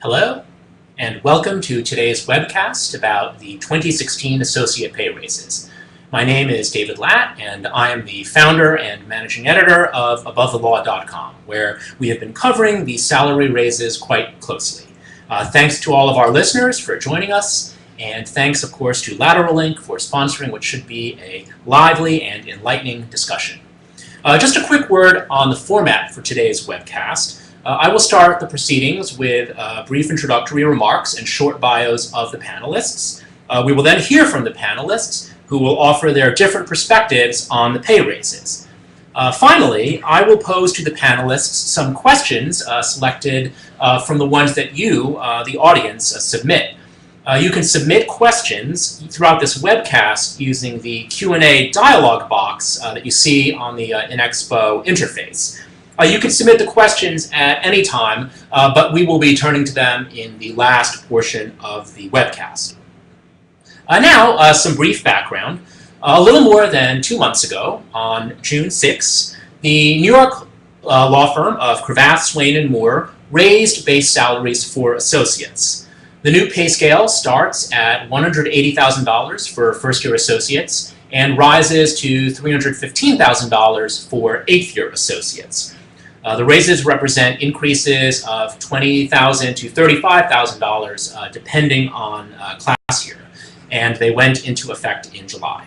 Hello, and welcome to today's webcast about the 2016 associate pay raises. My name is David Latt, and I am the founder and managing editor of AboveTheLaw.com, where we have been covering the salary raises quite closely. Thanks to all of our listeners for joining us, and thanks, of course, to Lateral for sponsoring what should be a lively and enlightening discussion. Just a quick word on the format for today's webcast. I will start the proceedings with brief introductory remarks and short bios of the panelists. We will then hear from the panelists, who will offer their different perspectives on the pay raises. Finally, I will pose to the panelists some questions selected from the ones that you, the audience, submit. You can submit questions throughout this webcast using the Q&A dialog box that you see on the InExpo interface. You can submit the questions at any time, but we will be turning to them in the last portion of the webcast. Now, some brief background. A little more than 2 months ago, on June 6, the New York law firm of Cravath, Swain & Moore raised base salaries for associates. The new pay scale starts at $180,000 for first-year associates and rises to $315,000 for eighth-year associates. The raises represent increases of $20,000 to $35,000 depending on class year, and they went into effect in July.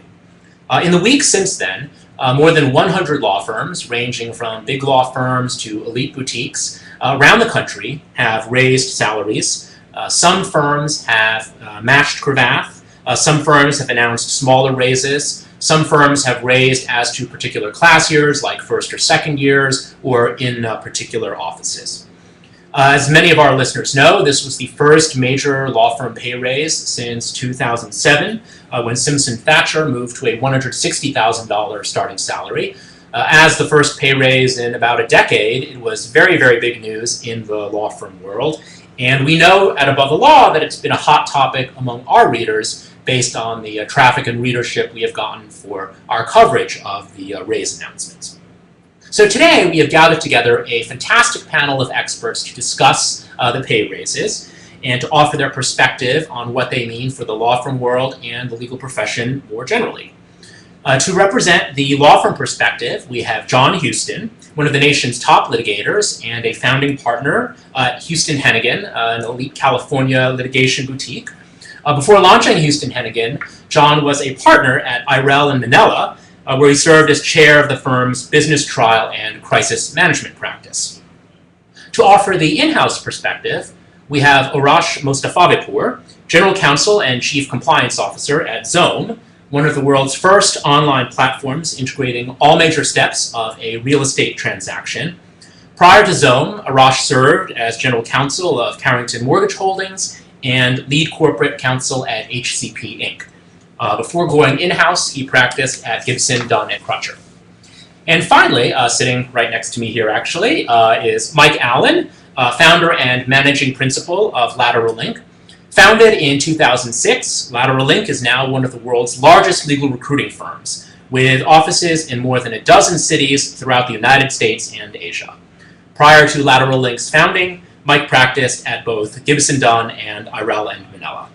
In the weeks since then, more than 100 law firms, ranging from big law firms to elite boutiques around the country, have raised salaries. Some firms have matched Cravath. Some firms have announced smaller raises. Some firms have raised as to particular class years, like first or second years, or in particular offices. As many of our listeners know, this was the first major law firm pay raise since 2007, when Simpson Thacher moved to a $160,000 starting salary. As the first pay raise in about a decade, it was very, very big news in the law firm world. And we know at Above the Law that it's been a hot topic among our readers based on the traffic and readership we have gotten for our coverage of the raise announcements. So today we have gathered together a fantastic panel of experts to discuss the pay raises and to offer their perspective on what they mean for the law firm world and the legal profession more generally. To represent the law firm perspective, we have John Hueston, one of the nation's top litigators and a founding partner at Hueston Hennigan, an elite California litigation boutique. Before launching Hueston Hennigan, John was a partner at Arash and Manila, where he served as chair of the firm's business trial and crisis management practice. To offer the in-house perspective, we have Arash Mostafavipour, general counsel and chief compliance officer at Xome, one of the world's first online platforms integrating all major steps of a real estate transaction. Prior to Xome, Arash served as general counsel of Carrington Mortgage Holdings and lead corporate counsel at HCP Inc. Before going in-house, he practiced at Gibson, Dunn & Crutcher. And finally, sitting right next to me here actually, is Mike Allen, founder and managing principal of Lateral. Founded in 2006, Lateral is now one of the world's largest legal recruiting firms, with offices in more than a dozen cities throughout the United States and Asia. Prior to Lateral's founding, Mike practiced at both Gibson Dunn and Arash and Manila.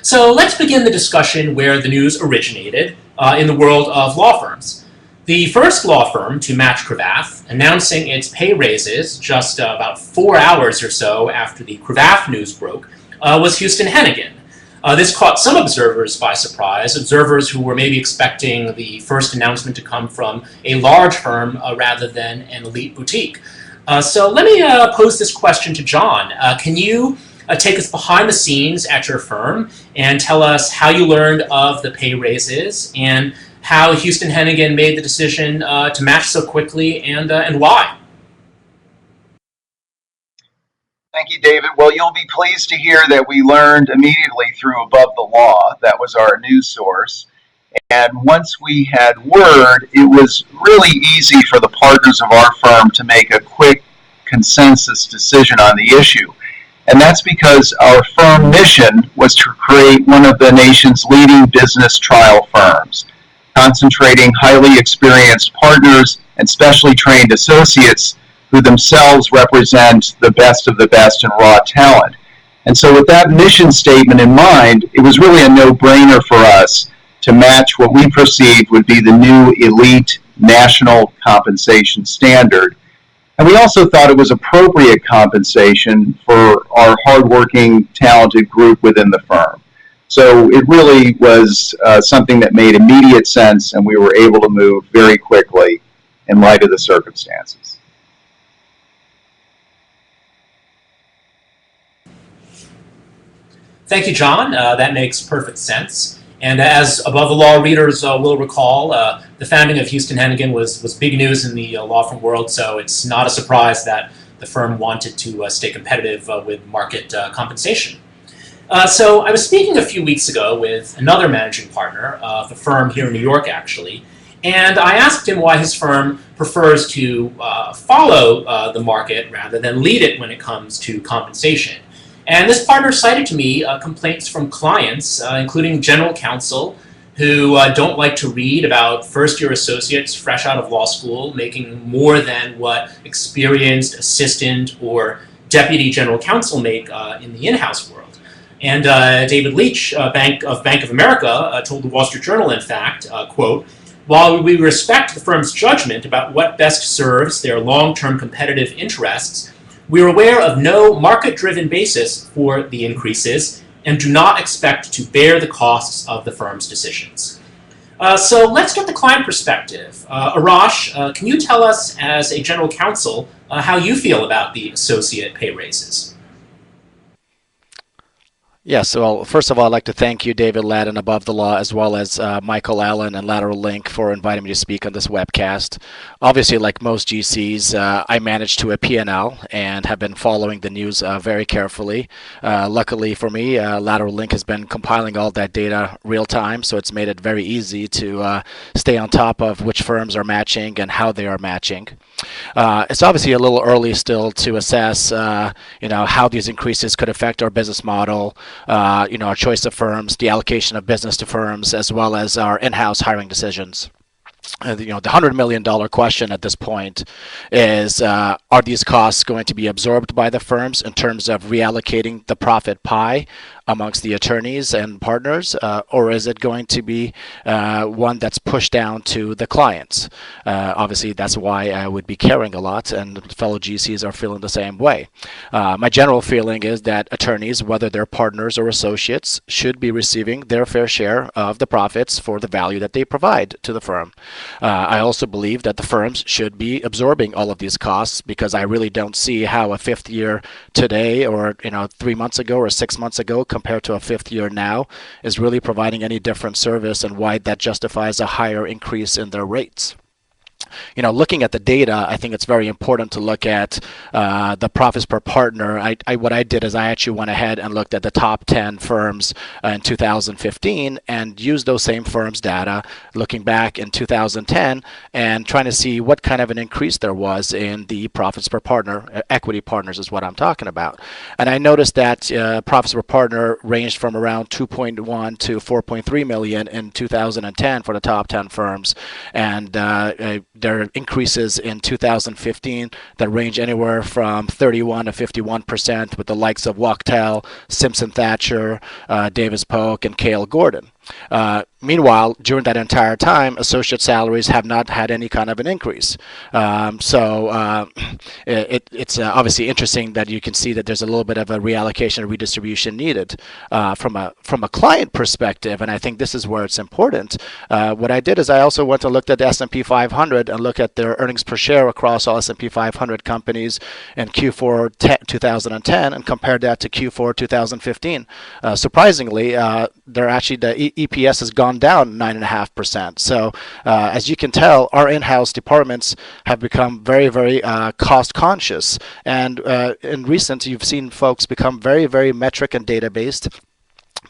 So let's begin the discussion where the news originated in the world of law firms. The first law firm to match Cravath, announcing its pay raises just about 4 hours or so after the Cravath news broke, was Hueston Hennigan. This caught some observers by surprise, observers who were maybe expecting the first announcement to come from a large firm rather than an elite boutique. So let me pose this question to John. Can you take us behind the scenes at your firm and tell us how you learned of the pay raises and how Hueston Hennigan made the decision to match so quickly and why? Thank you, David. Well, you'll be pleased to hear that we learned immediately through Above the Law. That was our news source. And once we had word, it was really easy for the partners of our firm to make a quick consensus decision on the issue. And that's because our firm mission was to create one of the nation's leading business trial firms, concentrating highly experienced partners and specially trained associates who themselves represent the best of the best in raw talent. And so with that mission statement in mind, it was really a no-brainer for us to match what we perceived would be the new elite national compensation standard. And we also thought it was appropriate compensation for our hardworking, talented group within the firm. So it really was something that made immediate sense, and we were able to move very quickly in light of the circumstances. Thank you, John. That makes perfect sense. And as Above the Law readers will recall, the founding of Hueston Hennigan was big news in the law firm world, so it's not a surprise that the firm wanted to stay competitive with market compensation. So I was speaking a few weeks ago with another managing partner of a firm here in New York, actually, and I asked him why his firm prefers to follow the market rather than lead it when it comes to compensation. And this partner cited to me complaints from clients, including general counsel, who don't like to read about first-year associates fresh out of law school making more than what experienced assistant or deputy general counsel make in the in-house world. And David Leach, Bank of America, told the Wall Street Journal, in fact, quote, "While we respect the firm's judgment about what best serves their long-term competitive interests, we are aware of no market-driven basis for the increases and do not expect to bear the costs of the firm's decisions." So let's get the client perspective. Arash, can you tell us, as a general counsel, how you feel about the associate pay raises? Yes, well, first of all, I'd like to thank you, David Ladd and Above the Law, as well as Michael Allen and Lateral Link for inviting me to speak on this webcast. Obviously, like most GCs, I manage to a P&L and have been following the news very carefully. Luckily for me, Lateral Link has been compiling all that data real time, so it's made it very easy to stay on top of which firms are matching and how they are matching. It's obviously a little early still to assess, how these increases could affect our business model, our choice of firms, the allocation of business to firms, as well as our in-house hiring decisions. The $100 million question at this point is, are these costs going to be absorbed by the firms in terms of reallocating the profit pie amongst the attorneys and partners, or is it going to be one that's pushed down to the clients? Obviously, that's why I would be caring a lot, and fellow GCs are feeling the same way. My general feeling is that attorneys, whether they're partners or associates, should be receiving their fair share of the profits for the value that they provide to the firm. I also believe that the firms should be absorbing all of these costs, because I really don't see how a fifth year today, or 3 months ago or 6 months ago compared to a fifth year now, is really providing any different service, and why that justifies a higher increase in their rates. Looking at the data, I think it's very important to look at the profits per partner. What I did is I actually went ahead and looked at the top 10 firms in 2015 and used those same firms' data, looking back in 2010 and trying to see what kind of an increase there was in the profits per partner. Equity partners is what I'm talking about. And I noticed that profits per partner ranged from around 2.1 to 4.3 million in 2010 for the top 10 firms, and there are increases in 2015 that range anywhere from 31 to 51% with the likes of Wachtell, Simpson Thatcher, Davis Polk, and Cale Gordon. Meanwhile, during that entire time, associate salaries have not had any kind of an increase. It's obviously interesting that you can see that there's a little bit of a reallocation or redistribution needed from a client perspective, and I think this is where it's important. What I did is I also went and looked at the S&P 500 and looked at their earnings per share across all S&P 500 companies in Q4 2010 and compared that to Q4 2015. Surprisingly, they're actually the EPS has gone down 9.5%. So as you can tell, our in-house departments have become very, very cost conscious. And in recent, you've seen folks become very, very metric and data based,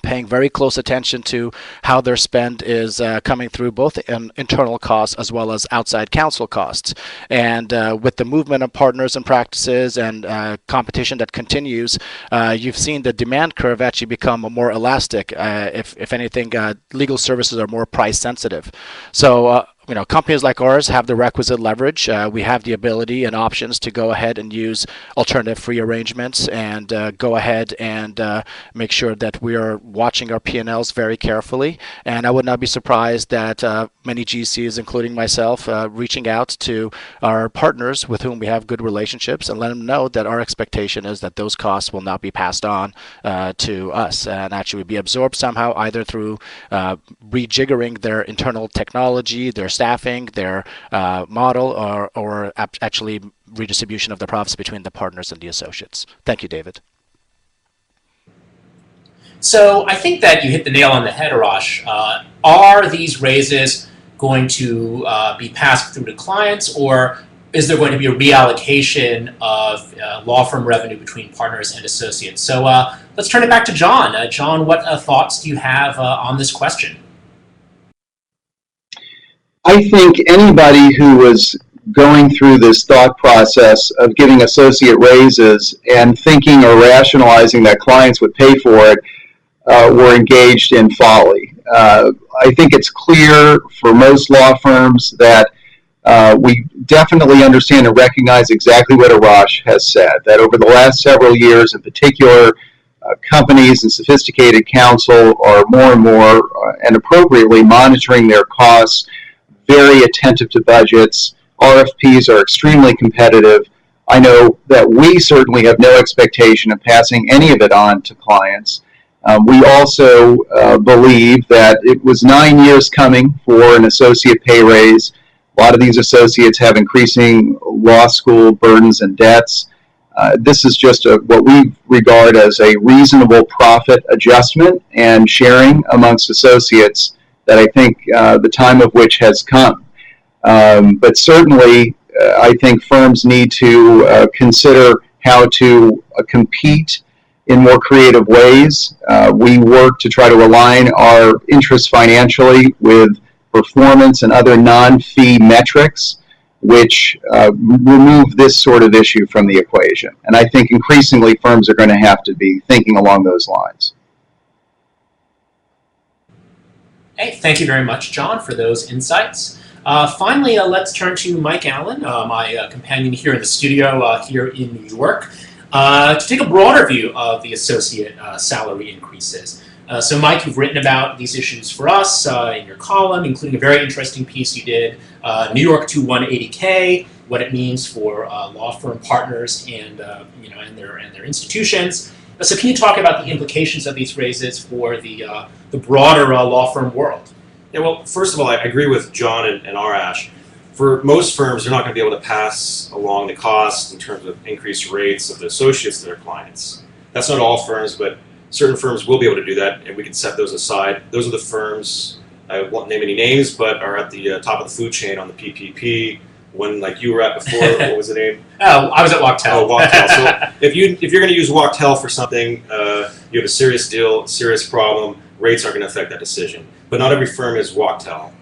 paying very close attention to how their spend is coming through both in internal costs as well as outside counsel costs. And with the movement of partners and practices and competition that continues, you've seen the demand curve actually become more elastic. If anything, legal services are more price sensitive. So companies like ours have the requisite leverage. We have the ability and options to go ahead and use alternative fee arrangements and go ahead and make sure that we are watching our P&Ls very carefully. And I would not be surprised that many GCs, including myself, reaching out to our partners with whom we have good relationships and let them know that our expectation is that those costs will not be passed on to us and actually be absorbed somehow, either through rejiggering their internal technology, their staffing, their model, or actually redistribution of the profits between the partners and the associates. Thank you, David. So I think that you hit the nail on the head, Arash. Are these raises going to be passed through to clients, or is there going to be a reallocation of law firm revenue between partners and associates? So let's turn it back to John. John, what thoughts do you have on this question? I think anybody who was going through this thought process of giving associate raises and thinking or rationalizing that clients would pay for it were engaged in folly. I think it's clear for most law firms that we definitely understand and recognize exactly what Arash has said, that over the last several years in particular, companies and sophisticated counsel are more and more and appropriately monitoring their costs, very attentive to budgets. RFPs are extremely competitive. I know that we certainly have no expectation of passing any of it on to clients. We also believe that it was 9 years coming for an associate pay raise. A lot of these associates have increasing law school burdens and debts. This is just what we regard as a reasonable profit adjustment and sharing amongst associates that I think the time of which has come. But certainly, I think firms need to consider how to compete in more creative ways. We work to try to align our interests financially with performance and other non-fee metrics, which remove this sort of issue from the equation. And I think increasingly firms are going to have to be thinking along those lines. Hey, thank you very much, John, for those insights. Finally, let's turn to Mike Allen, my companion here in the studio here in New York, to take a broader view of the associate salary increases. So, Mike, you've written about these issues for us in your column, including a very interesting piece you did, New York to 180K, what it means for law firm partners and and their institutions. So, can you talk about the implications of these raises for the broader law firm world? Yeah, well, first of all, I agree with John and Arash. For most firms, they're not going to be able to pass along the cost in terms of increased rates of the associates to their clients. That's not all firms, but certain firms will be able to do that, and we can set those aside. Those are the firms, I won't name any names, but are at the top of the food chain on the PPP. One like you were at before, what was the name? Oh, I was at Wachtell. Oh, Wachtell. So if you're going to use Wachtell for something, you have a serious deal, serious problem, rates aren't going to affect that decision. But not every firm is Wachtell.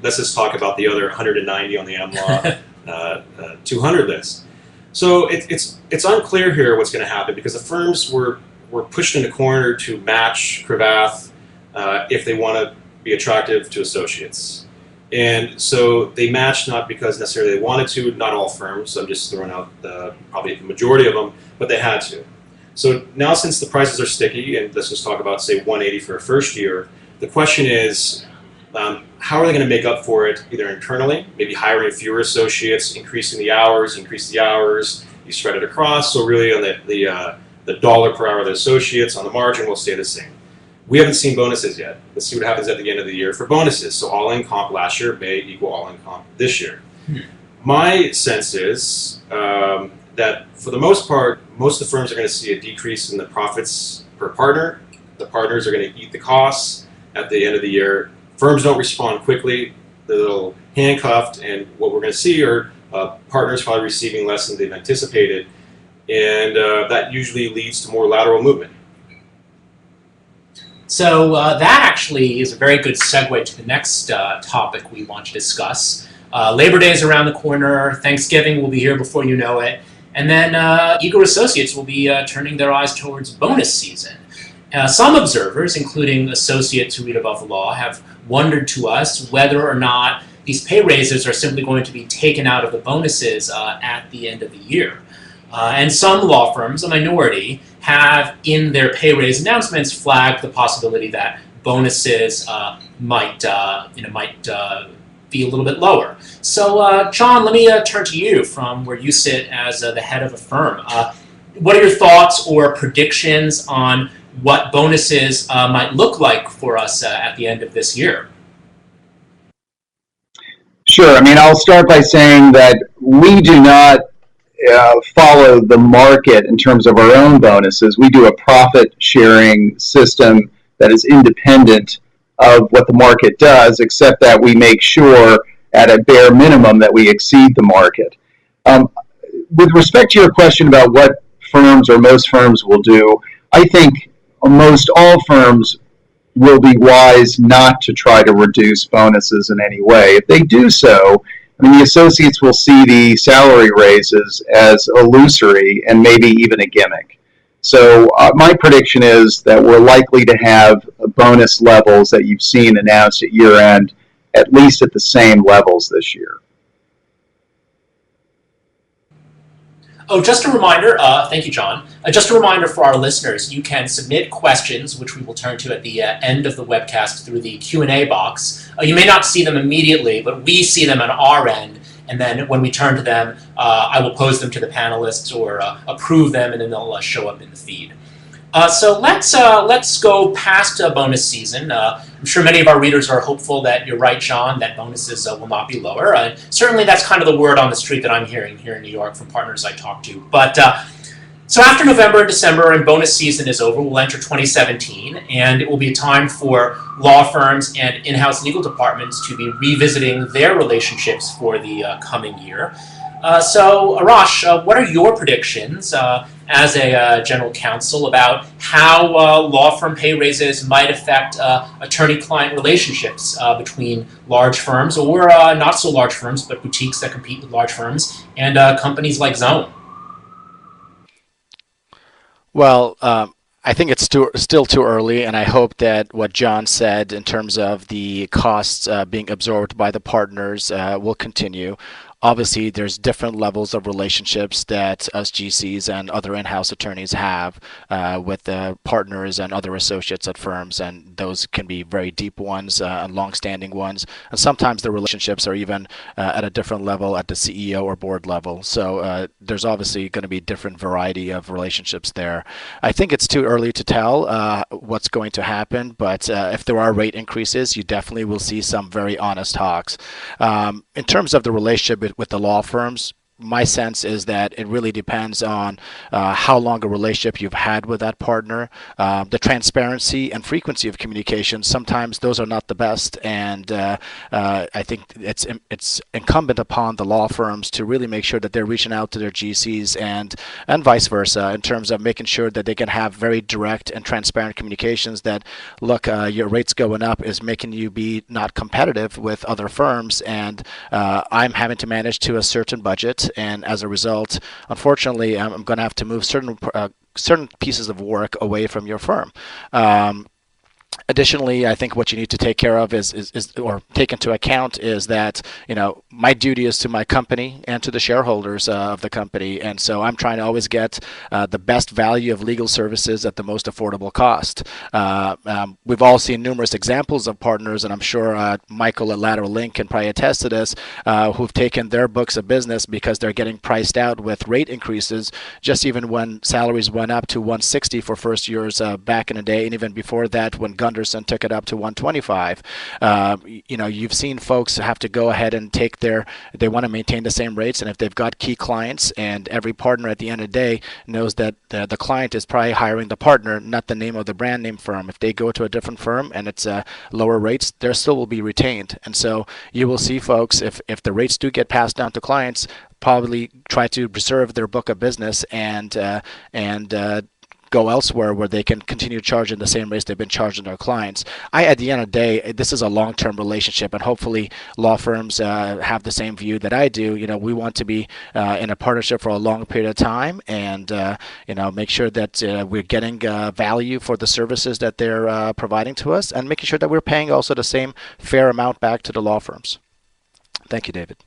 Let's just talk about the other 190 on the MLaw 200 list. So it's unclear here what's going to happen because the firms were pushed in a corner to match Cravath if they want to be attractive to associates. And so they matched not because necessarily they wanted to, not all firms, so I'm just throwing out probably the majority of them, but they had to. So now since the prices are sticky, and let's just talk about, say, 180 for a first year, the question is, how are they going to make up for it either internally, maybe hiring fewer associates, increase the hours, you spread it across, so really on the dollar per hour of the associates on the margin will stay the same. We haven't seen bonuses yet. Let's see what happens at the end of the year for bonuses. So all-in comp last year may equal all-in comp this year. My sense is that for the most part, most of the firms are going to see a decrease in the profits per partner. The partners are going to eat the costs at the end of the year. Firms don't respond quickly. They're a little handcuffed, and what we're going to see are partners probably receiving less than they've anticipated, and that usually leads to more lateral movement. So that actually is a very good segue to the next topic we want to discuss. Labor Day is around the corner. Thanksgiving will be here before you know it. And then eager associates will be turning their eyes towards bonus season. Some observers, including associates who read Above the Law, have wondered to us whether or not these pay raises are simply going to be taken out of the bonuses at the end of the year. And some law firms, a minority, have in their pay raise announcements flagged the possibility that bonuses might be a little bit lower. So, John, let me turn to you from where you sit as the head of a firm. What are your thoughts or predictions on what bonuses might look like for us at the end of this year? Sure. I mean, I'll start by saying that we do not follow the market in terms of our own bonuses. We do a profit sharing system that is independent of what the market does, except that we make sure at a bare minimum that we exceed the market. With respect to your question about what firms or most firms will do, I think most all firms will be wise not to try to reduce bonuses in any way. If they do so, I mean, the associates will see the salary raises as illusory and maybe even a gimmick. So my prediction is that we're likely to have bonus levels that you've seen announced at year end, at least at the same levels this year. Oh, just a reminder, thank you, John. Just a reminder for our listeners, you can submit questions, which we will turn to at the end of the webcast through the Q&A box. You may not see them immediately, but we see them on our end, and then when we turn to them, I will pose them to the panelists or approve them, and then they'll show up in the feed. So let's go past bonus season. I'm sure many of our readers are hopeful that you're right, John, that bonuses will not be lower. Certainly that's kind of the word on the street that I'm hearing here in New York from partners I talk to. But so after November and December and bonus season is over, we'll enter 2017, and it will be a time for law firms and in-house legal departments to be revisiting their relationships for the coming year. So, Arash, what are your predictions as a general counsel about how law firm pay raises might affect attorney-client relationships between large firms or not so large firms, but boutiques that compete with large firms and companies like Zone? Well, I think it's still too early, and I hope that what John said in terms of the costs being absorbed by the partners will continue. Obviously, there's different levels of relationships that us GCs and other in-house attorneys have with partners and other associates at firms, and those can be very deep ones and long-standing ones. And sometimes the relationships are even at a different level at the CEO or board level. So there's obviously going to be a different variety of relationships there. I think it's too early to tell what's going to happen, but if there are rate increases, you definitely will see some very honest talks. In terms of the relationship with the law firms, my sense is that it really depends on how long a relationship you've had with that partner. The transparency and frequency of communication, sometimes those are not the best, and I think it's incumbent upon the law firms to really make sure that they're reaching out to their GCs and vice versa in terms of making sure that they can have very direct and transparent communications that, look, your rates going up is making you be not competitive with other firms, and I'm having to manage to a certain budget, and as a result, unfortunately, I'm going to have to move certain pieces of work away from your firm. Additionally, I think what you need to take care of is or take into account is that, you know, my duty is to my company and to the shareholders of the company, and so I'm trying to always get the best value of legal services at the most affordable cost. We've all seen numerous examples of partners, and I'm sure Michael at Lateral Link can probably attest to this, who've taken their books of business because they're getting priced out with rate increases, just even when salaries went up to 160 for first years back in the day, and even before that when Gunderson took it up to 125. You know, you've seen folks have to go ahead and take they want to maintain the same rates, and if they've got key clients, and every partner at the end of the day knows that the client is probably hiring the partner, not the name of the brand name firm. If they go to a different firm and it's lower rates, there still will be retained. And so you will see folks, if the rates do get passed down to clients, probably try to preserve their book of business and go elsewhere where they can continue charging the same rates they've been charging their clients. At the end of the day, this is a long-term relationship, and hopefully law firms have the same view that I do. You know, we want to be in a partnership for a long period of time, and you know, make sure that we're getting value for the services that they're providing to us, and making sure that we're paying also the same fair amount back to the law firms. Thank you, David.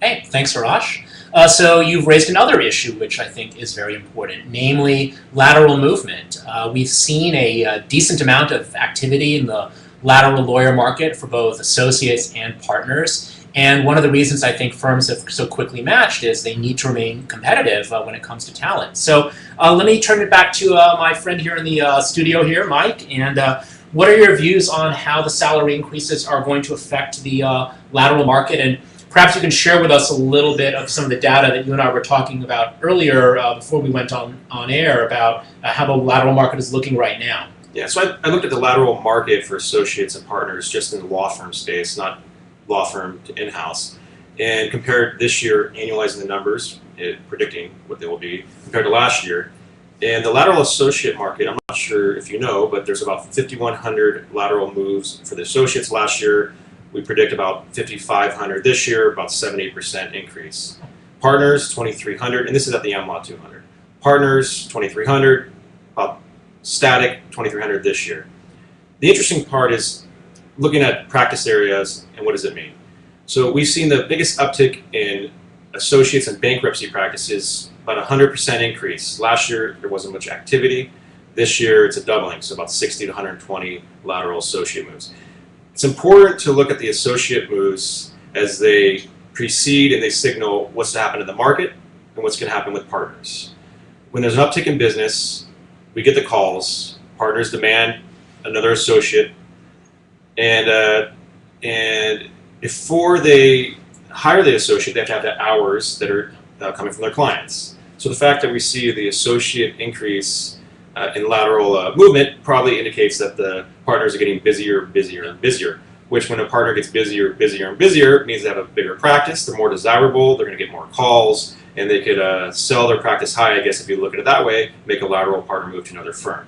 Hey, thanks, Arash. So you've raised another issue which I think is very important, namely lateral movement. We've seen a decent amount of activity in the lateral lawyer market for both associates and partners. And one of the reasons I think firms have so quickly matched is they need to remain competitive when it comes to talent. So let me turn it back to my friend here in the studio here, Mike. And what are your views on how the salary increases are going to affect the lateral market? And perhaps you can share with us a little bit of some of the data that you and I were talking about earlier before we went on air about how the lateral market is looking right now. Yeah, so I looked at the lateral market for associates and partners just in the law firm space, not law firm to in-house, and compared this year, annualizing the numbers, predicting what they will be, compared to last year. And the lateral associate market, I'm not sure if you know, but there's about 5,100 lateral moves for the associates last year. We predict about 5,500 this year, about 78% increase. Partners, 2,300, and this is at the MLaw 200. Partners, 2,300, about static, 2,300 this year. The interesting part is looking at practice areas and what does it mean. So we've seen the biggest uptick in associates and bankruptcy practices, about 100% increase. Last year, there wasn't much activity. This year, it's a doubling, so about 60 to 120 lateral associate moves. It's important to look at the associate moves as they precede and they signal what's to happen in the market and what's going to happen with partners. When there's an uptick in business, we get the calls, partners demand another associate, and before they hire the associate, they have to have the hours that are coming from their clients. So the fact that we see the associate increase in lateral movement probably indicates that the partners are getting busier, busier, and busier, which when a partner gets busier, busier, and busier, means they have a bigger practice, they're more desirable, they're going to get more calls, and they could sell their practice high, I guess if you look at it that way, make a lateral partner move to another firm.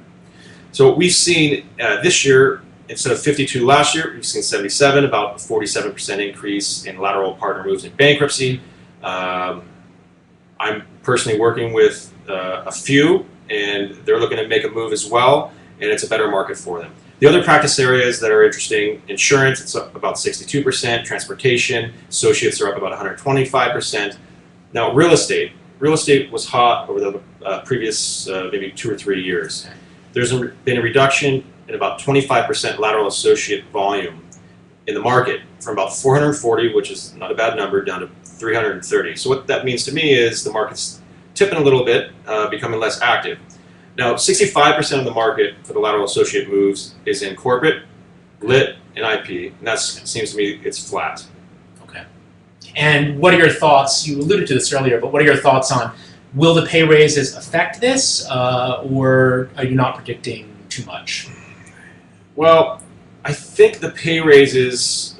So what we've seen this year, instead of 52 last year, we've seen 77, about a 47% increase in lateral partner moves in bankruptcy. I'm personally working with a few, and they're looking to make a move as well, and it's a better market for them. The other practice areas that are interesting, insurance, it's up about 62%, transportation, associates are up about 125%. Now, real estate was hot over the previous maybe 2 or 3 years. There's been a reduction in about 25% lateral associate volume in the market from about 440, which is not a bad number, down to 330. So what that means to me is the market's tipping a little bit, becoming less active. Now, 65% of the market for the lateral associate moves is in corporate, lit, and IP, and that seems to me it's flat. Okay. And what are your thoughts? You alluded to this earlier, but what are your thoughts on will the pay raises affect this, or are you not predicting too much? Well, I think the pay raises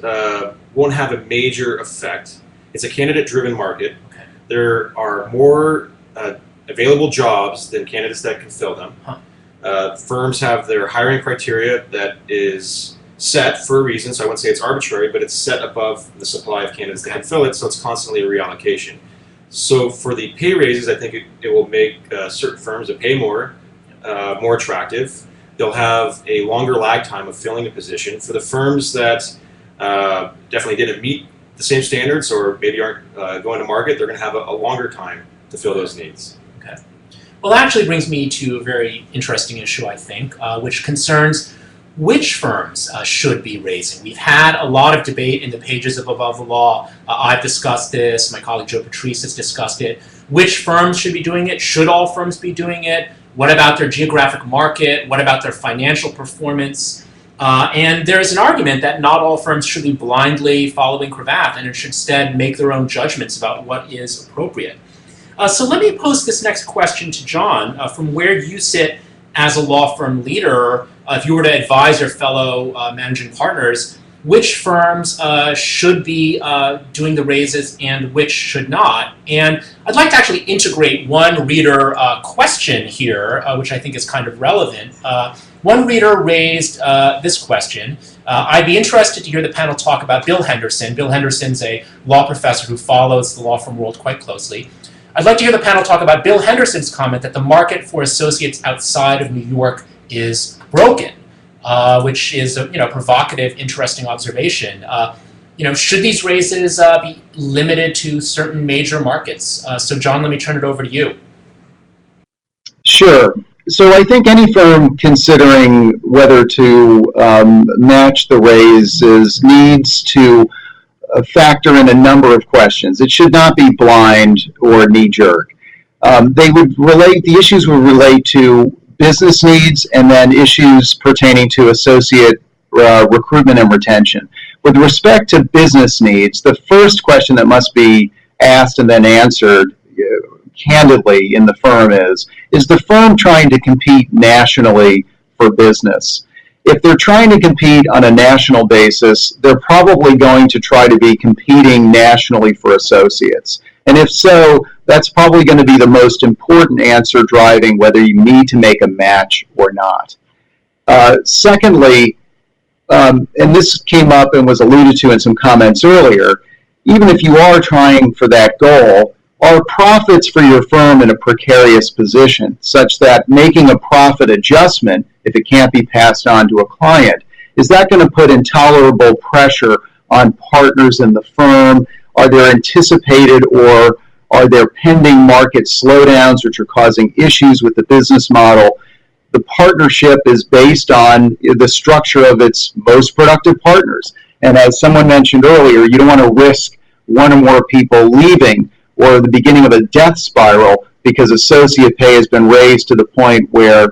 won't have a major effect. It's a candidate-driven market. Okay. There are more available jobs than candidates that can fill them. Huh. Firms have their hiring criteria that is set for a reason, so I wouldn't say it's arbitrary, but it's set above the supply of candidates that can fill it, so it's constantly a reallocation. So for the pay raises, I think it will make certain firms that pay more attractive. They'll have a longer lag time of filling a position. For the firms that definitely didn't meet the same standards or maybe aren't going to market, they're going to have a longer time to fill those needs. Okay. Well, that actually brings me to a very interesting issue, I think, which concerns which firms should be raising. We've had a lot of debate in the pages of Above the Law. I've discussed this. My colleague Joe Patrice has discussed it. Which firms should be doing it? Should all firms be doing it? What about their geographic market? What about their financial performance? And there's an argument that not all firms should be blindly following Cravath and should instead make their own judgments about what is appropriate. So let me pose this next question to John. From where you sit as a law firm leader, if you were to advise your fellow managing partners, which firms should be doing the raises and which should not? And I'd like to actually integrate one reader question here, which I think is kind of relevant. One reader raised this question. I'd be interested to hear the panel talk about Bill Henderson. Bill Henderson's a law professor who follows the law firm world quite closely. I'd like to hear the panel talk about Bill Henderson's comment that the market for associates outside of New York is broken, which is a provocative, interesting observation. should these raises be limited to certain major markets? So John, let me turn it over to you. Sure. So I think any firm considering whether to match the raises needs to factor in a number of questions. It should not be blind or knee-jerk. The issues would relate to business needs and then issues pertaining to associate recruitment and retention. With respect to business needs, the first question that must be asked and then answered candidly in the firm is the firm trying to compete nationally for business? If they're trying to compete on a national basis, they're probably going to try to be competing nationally for associates. And if so, that's probably going to be the most important answer driving whether you need to make a match or not. Secondly, and this came up and was alluded to in some comments earlier, even if you are trying for that goal, are profits for your firm in a precarious position such that making a profit adjustment, if it can't be passed on to a client, is that going to put intolerable pressure on partners in the firm? Are there anticipated or are there pending market slowdowns which are causing issues with the business model? The partnership is based on the structure of its most productive partners. And as someone mentioned earlier, you don't want to risk one or more people leaving or the beginning of a death spiral because associate pay has been raised to the point where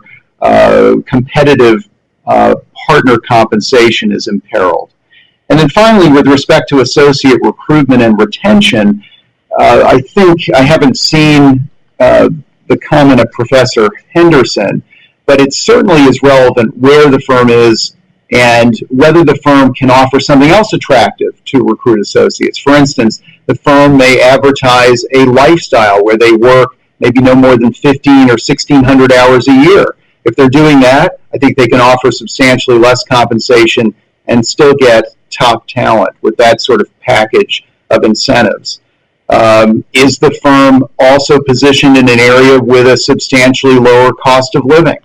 competitive partner compensation is imperiled. And then finally, with respect to associate recruitment and retention, I think I haven't seen the comment of Professor Henderson, but it certainly is relevant where the firm is and whether the firm can offer something else attractive to recruit associates. For instance, the firm may advertise a lifestyle where they work maybe no more than 15 or 1,600 hours a year. If they're doing that, I think they can offer substantially less compensation and still get top talent with that sort of package of incentives. Is the firm also positioned in an area with a substantially lower cost of living?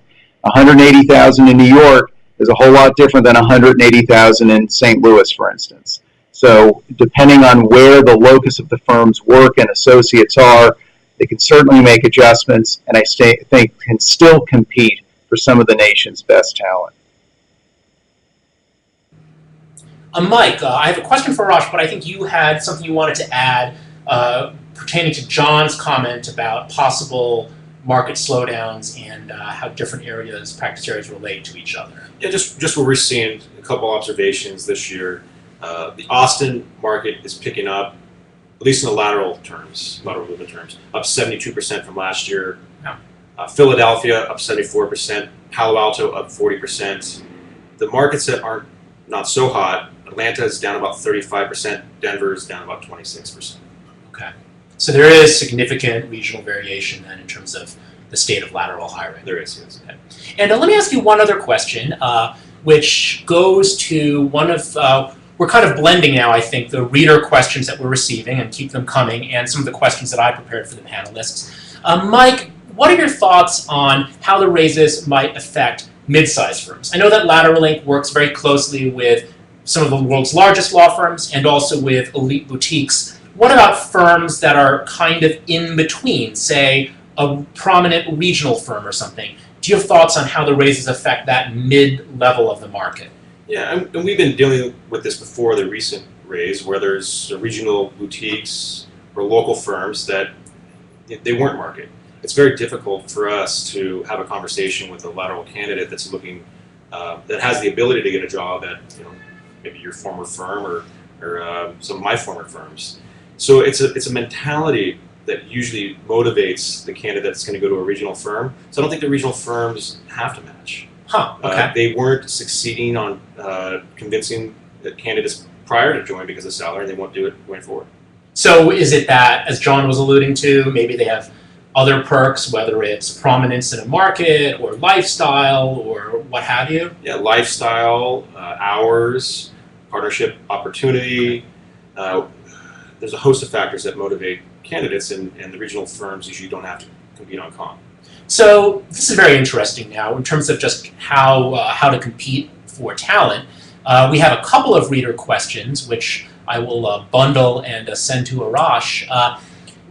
$180,000 in New York is a whole lot different than $180,000 in St. Louis, for instance. So depending on where the locus of the firm's work and associates are, they can certainly make adjustments and I think can still compete for some of the nation's best talent. Mike, I have a question for Arash, but I think you had something you wanted to add pertaining to John's comment about possible market slowdowns and how different practice areas relate to each other. Yeah, just what we're seeing, a couple observations this year. The Austin market is picking up, at least in the lateral movement terms, up 72% from last year. Yeah. Philadelphia up 74%, Palo Alto up 40%. The markets that aren't not so hot, Atlanta is down about 35%, Denver is down about 26%. Okay. So there is significant regional variation then in terms of the state of lateral hiring. There is, yes. Okay. And let me ask you one other question, which goes to one of, we're kind of blending now, I think, the reader questions that we're receiving and keep them coming and some of the questions that I prepared for the panelists. Mike, what are your thoughts on how the raises might affect mid-sized firms? I know that Lateral Link works very closely with some of the world's largest law firms and also with elite boutiques. What about firms that are kind of in between, say a prominent regional firm or something? Do you have thoughts on how the raises affect that mid-level of the market? Yeah, and we've been dealing with this before the recent raise, where there's regional boutiques or local firms that they weren't market. It's very difficult for us to have a conversation with a lateral candidate that's looking, that has the ability to get a job at maybe your former firm or some of my former firms. So it's a mentality that usually motivates the candidate that's going to go to a regional firm. So I don't think the regional firms have to match. Huh, okay. They weren't succeeding on convincing the candidates prior to join because of salary, and they won't do it going forward. So is it that, as John was alluding to, maybe they have other perks, whether it's prominence in a market or lifestyle or what have you? Yeah, lifestyle, hours, partnership opportunity. There's a host of factors that motivate candidates, and the regional firms usually don't have to compete on comp. So this is very interesting now in terms of just how to compete for talent. We have a couple of reader questions which I will bundle and send to Arash.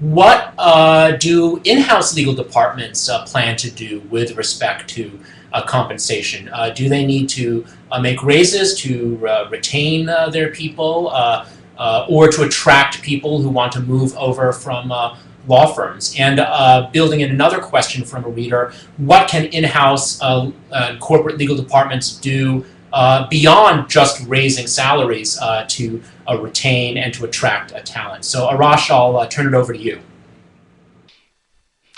What do in-house legal departments plan to do with respect to compensation? Do they need to make raises to retain their people or to attract people who want to move over from law firms? And building in another question from a reader, what can in-house corporate legal departments do beyond just raising salaries to retain and to attract talent? So Arash, I'll turn it over to you.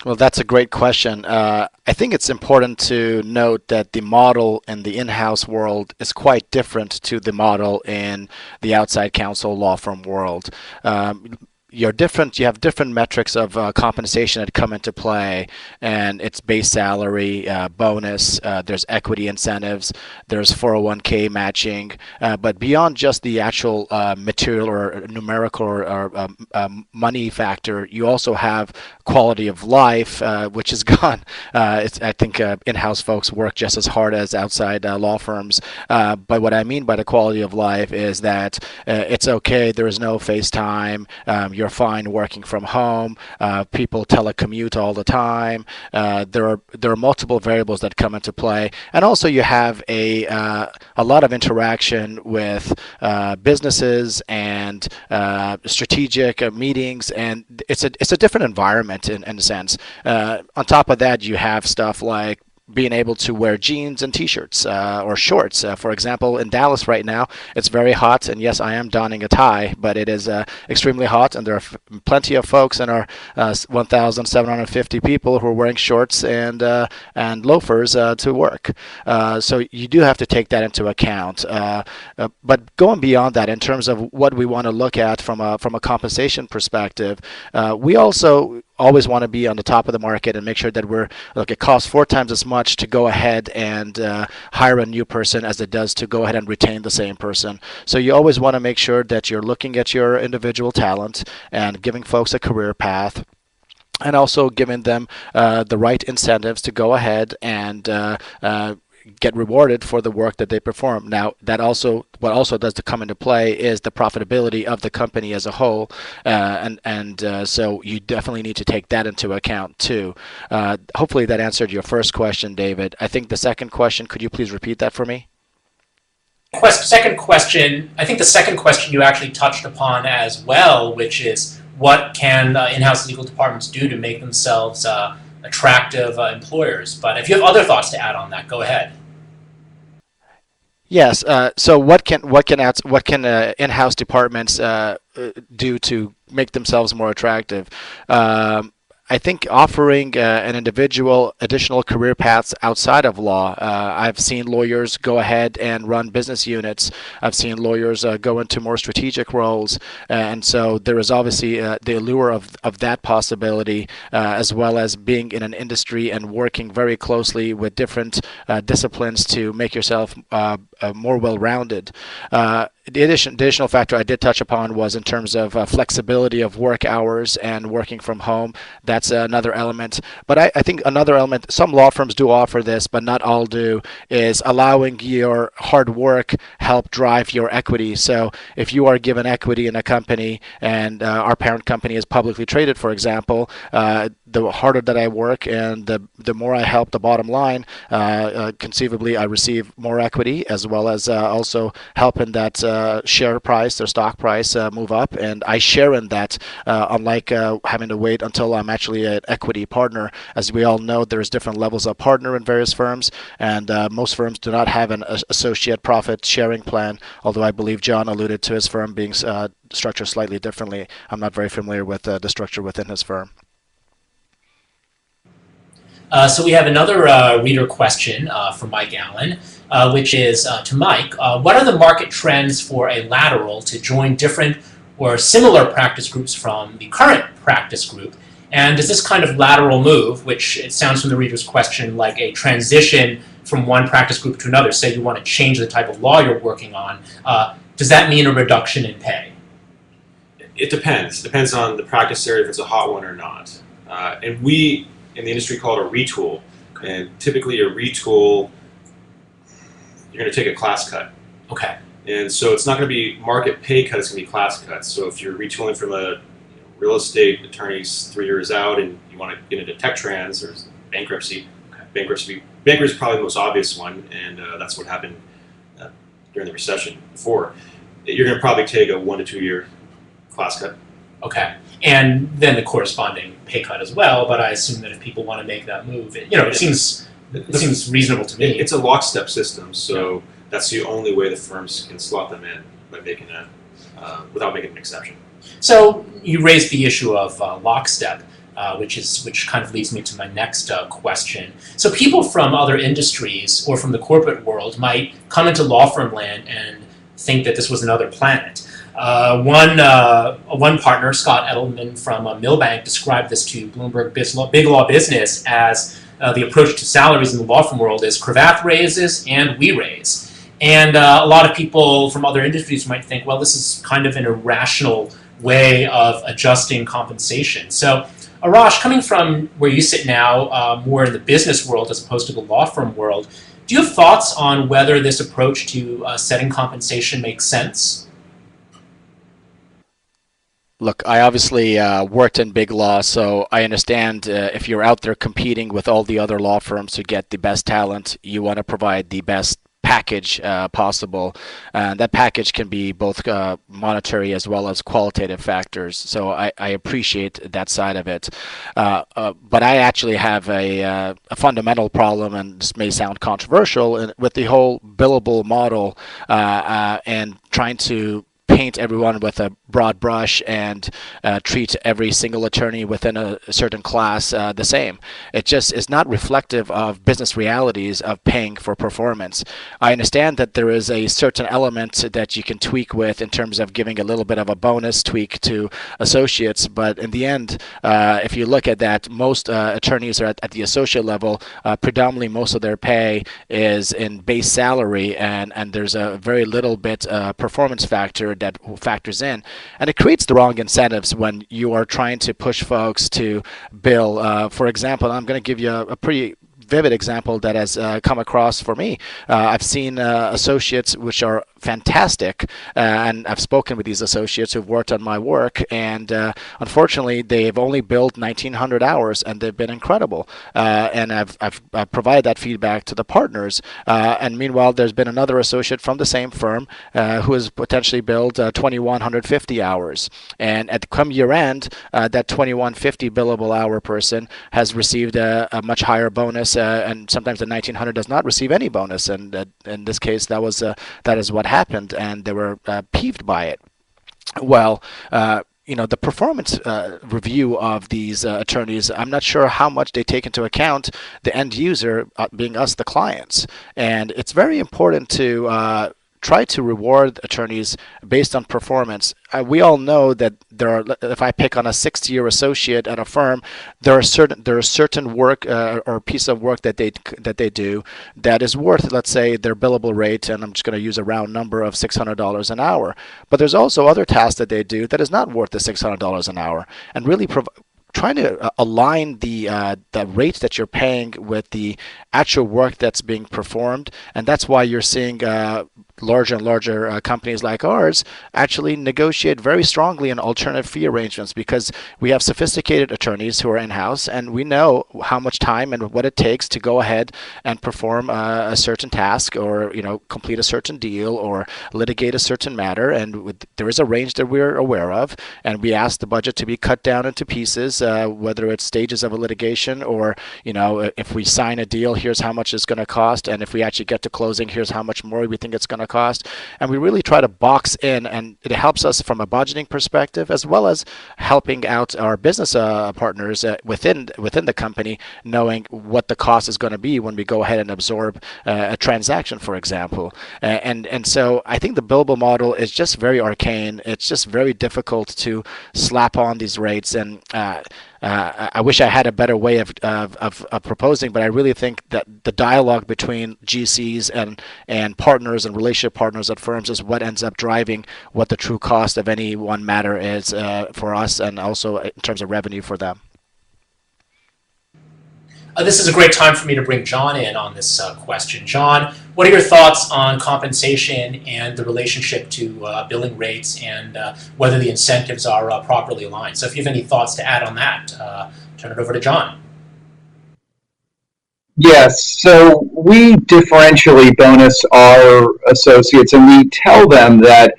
Well, that's a great question. I think it's important to note that the model in the in-house world is quite different to the model in the outside counsel law firm world. You have different metrics of compensation that come into play, and it's base salary, bonus, there's equity incentives, there's 401k matching, but beyond just the actual material or numerical or money factor, you also have quality of life, which is gone. I think in-house folks work just as hard as outside law firms, but what I mean by the quality of life is that it's okay, there is no FaceTime, you're fine working from home. People telecommute all the time. There are multiple variables that come into play, and also you have a lot of interaction with businesses and strategic meetings, and it's a different environment in a sense. On top of that, you have stuff like being able to wear jeans and t-shirts or shorts. For example, in Dallas right now, it's very hot, and yes, I am donning a tie, but it is extremely hot, and there are plenty of folks in our 1,750 people who are wearing shorts and loafers to work. So you do have to take that into account. But going beyond that, in terms of what we want to look at from a compensation perspective, we also always want to be on the top of the market and make sure that it costs 4 times as much to go ahead and hire a new person as it does to go ahead and retain the same person. So you always want to make sure that you're looking at your individual talent and giving folks a career path, and also giving them the right incentives to go ahead and get rewarded for the work that they perform. Now, what also does to come into play is the profitability of the company as a whole, so you definitely need to take that into account too. Hopefully that answered your first question, David. I think the second question, could you please repeat that for me? Second question, I think the second question you actually touched upon as well, which is what can in-house legal departments do to make themselves attractive employers. But if you have other thoughts to add on that, go ahead. Yes. So what can in-house departments do to make themselves more attractive? I think offering an individual additional career paths outside of law. I've seen lawyers go ahead and run business units. I've seen lawyers go into more strategic roles. And so there is obviously the allure of that possibility, as well as being in an industry and working very closely with different disciplines to make yourself more well-rounded. The additional factor I did touch upon was in terms of flexibility of work hours and working from home. That's another element. But I think another element, some law firms do offer this, but not all do, is allowing your hard work help drive your equity. So if you are given equity in a company and our parent company is publicly traded, for example, the harder that I work and the more I help the bottom line, conceivably I receive more equity, as well as also helping that share price, their stock price move up, and I share in that, unlike having to wait until I'm actually an equity partner. As we all know, there's different levels of partner in various firms, and most firms do not have an associate profit sharing plan, although I believe John alluded to his firm being structured slightly differently. I'm not very familiar with the structure within his firm. So we have another reader question from Mike Allen, which is to Mike. What are the market trends for a lateral to join different or similar practice groups from the current practice group? And does this kind of lateral move, which it sounds from the reader's question like a transition from one practice group to another, say you want to change the type of law you're working on, does that mean a reduction in pay? It depends. Depends on the practice area, if it's a hot one or not. And we, in the industry, call it a retool. And typically a retool, you're going to take a class cut. Okay. And so it's not going to be market pay cut, it's going to be class cuts. So if you're retooling from a real estate attorneys 3 years out and you want to get into tech trans or bankruptcy is probably the most obvious one, and that's what happened during the recession before. You're going to probably take a 1 to 2 year class cut. Okay. And then the corresponding pay cut as well, but I assume that if people want to make that move, it seems reasonable to me. It's a lockstep system, so that's the only way the firms can slot them in, by making without making an exception. So you raised the issue of lockstep, which kind of leads me to my next question. So people from other industries or from the corporate world might come into law firm land and think that this was another planet. One partner, Scott Edelman from Millbank, described this to Bloomberg Biglaw Business as the approach to salaries in the law firm world is Cravath raises and we raise. And a lot of people from other industries might think, well, this is kind of an irrational way of adjusting compensation. So, Arash, coming from where you sit now, more in the business world as opposed to the law firm world, do you have thoughts on whether this approach to setting compensation makes sense? Look, I obviously worked in Biglaw, so I understand if you're out there competing with all the other law firms to get the best talent, you want to provide the best package possible. And that package can be both monetary as well as qualitative factors. So I appreciate that side of it. But I actually have a fundamental problem, and this may sound controversial, with the whole billable model and trying to paint everyone with a broad brush and treat every single attorney within a certain class the same. It just is not reflective of business realities of paying for performance. I understand that there is a certain element that you can tweak with in terms of giving a little bit of a bonus tweak to associates, but in the end, if you look at that, most attorneys are at the associate level. Predominantly most of their pay is in base salary, and there's a very little bit performance factor that factors in. And it creates the wrong incentives when you are trying to push folks to bill. For example, I'm going to give you a pretty vivid example that has come across for me. I've seen associates which are fantastic, and I've spoken with these associates who've worked on my work, and unfortunately they've only billed 1,900 hours, and they've been incredible. And I've provided that feedback to the partners, and meanwhile there's been another associate from the same firm who has potentially billed 2,150 hours, and at come year end, that 2,150 billable hour person has received a much higher bonus, and sometimes the 1,900 does not receive any bonus, and in this case that is what happened, and they were peeved by it. Well, the performance review of these attorneys, I'm not sure how much they take into account the end user, being us, the clients. And it's very important to try to reward attorneys based on performance. We all know that if I pick on a 6-year associate at a firm, there are certain work or piece of work that they do that is worth, let's say, their billable rate, and I'm just going to use a round number of $600 an hour. But there's also other tasks that they do that is not worth the $600 an hour, and really trying to align the rate that you're paying with the actual work that's being performed, and that's why you're seeing larger and larger companies like ours actually negotiate very strongly in alternative fee arrangements, because we have sophisticated attorneys who are in-house, and we know how much time and what it takes to go ahead and perform a certain task, or complete a certain deal, or litigate a certain matter, and there is a range that we're aware of, and we ask the budget to be cut down into pieces, whether it's stages of a litigation, or if we sign a deal, here's how much it's going to cost, and if we actually get to closing, here's how much more we think it's going to cost. And we really try to box in, and it helps us from a budgeting perspective, as well as helping out our business partners within the company, knowing what the cost is going to be when we go ahead and absorb a transaction, for example. And so I think the billable model is just very arcane. It's just very difficult to slap on these rates, and I wish I had a better way of proposing, but I really think that the dialogue between GCs and partners and relationship partners at firms is what ends up driving what the true cost of any one matter is for us, and also in terms of revenue for them. This is a great time for me to bring John in on this question. John, what are your thoughts on compensation and the relationship to billing rates and whether the incentives are properly aligned? So if you have any thoughts to add on that, turn it over to John. Yes, so we differentially bonus our associates, and we tell them that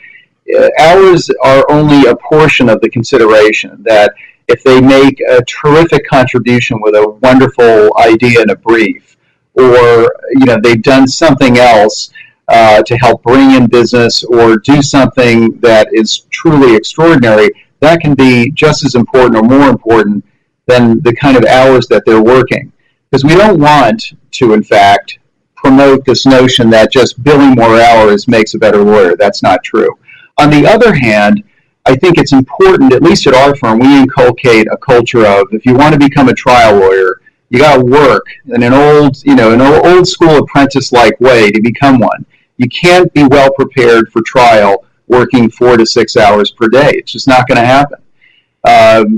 hours are only a portion of the consideration, that if they make a terrific contribution with a wonderful idea in a brief, or they've done something else to help bring in business or do something that is truly extraordinary, that can be just as important or more important than the kind of hours that they're working. Because we don't want to, in fact, promote this notion that just billing more hours makes a better lawyer. That's not true. On the other hand, I think it's important, at least at our firm, we inculcate a culture of, if you want to become a trial lawyer, you got to work in an old school apprentice-like way to become one. You can't be well prepared for trial working 4 to 6 hours per day. It's just not going to happen.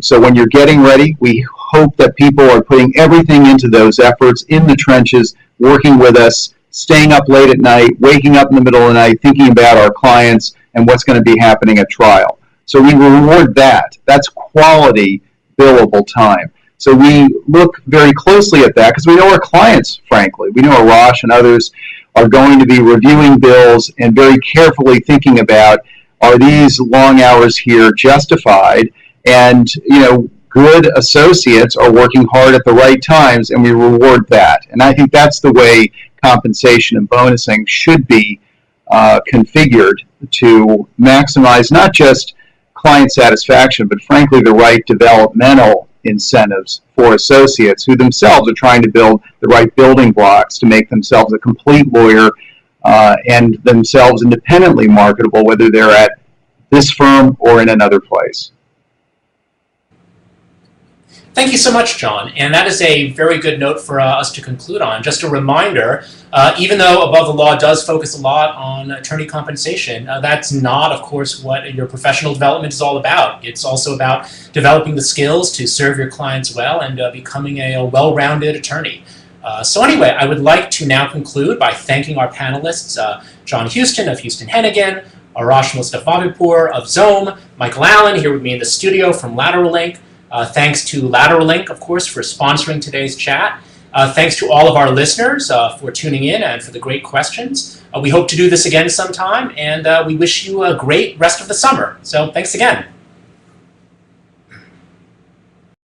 So when you're getting ready, we hope that people are putting everything into those efforts in the trenches, working with us, staying up late at night, waking up in the middle of the night, thinking about our clients and what's going to be happening at trial. So we reward that. That's quality billable time. So we look very closely at that because we know our clients, frankly. We know Arash and others are going to be reviewing bills and very carefully thinking about, are these long hours here justified? And, good associates are working hard at the right times, and we reward that. And I think that's the way compensation and bonusing should be configured to maximize not just client satisfaction, but frankly the right developmental incentives for associates who themselves are trying to build the right building blocks to make themselves a complete lawyer and themselves independently marketable, whether they're at this firm or in another place. Thank you so much, John. And that is a very good note for us to conclude on. Just a reminder, even though Above the Law does focus a lot on attorney compensation, that's not, of course, what your professional development is all about. It's also about developing the skills to serve your clients well and becoming a well-rounded attorney. So anyway, I would like to now conclude by thanking our panelists, John Hueston of Hueston Hennigan, Arash Mostafavipour of Zome, Michael Allen here with me in the studio from Lateral. Thanks to Lateral, of course, for sponsoring today's chat. Thanks to all of our listeners for tuning in and for the great questions. We hope to do this again sometime, and we wish you a great rest of the summer. So thanks again.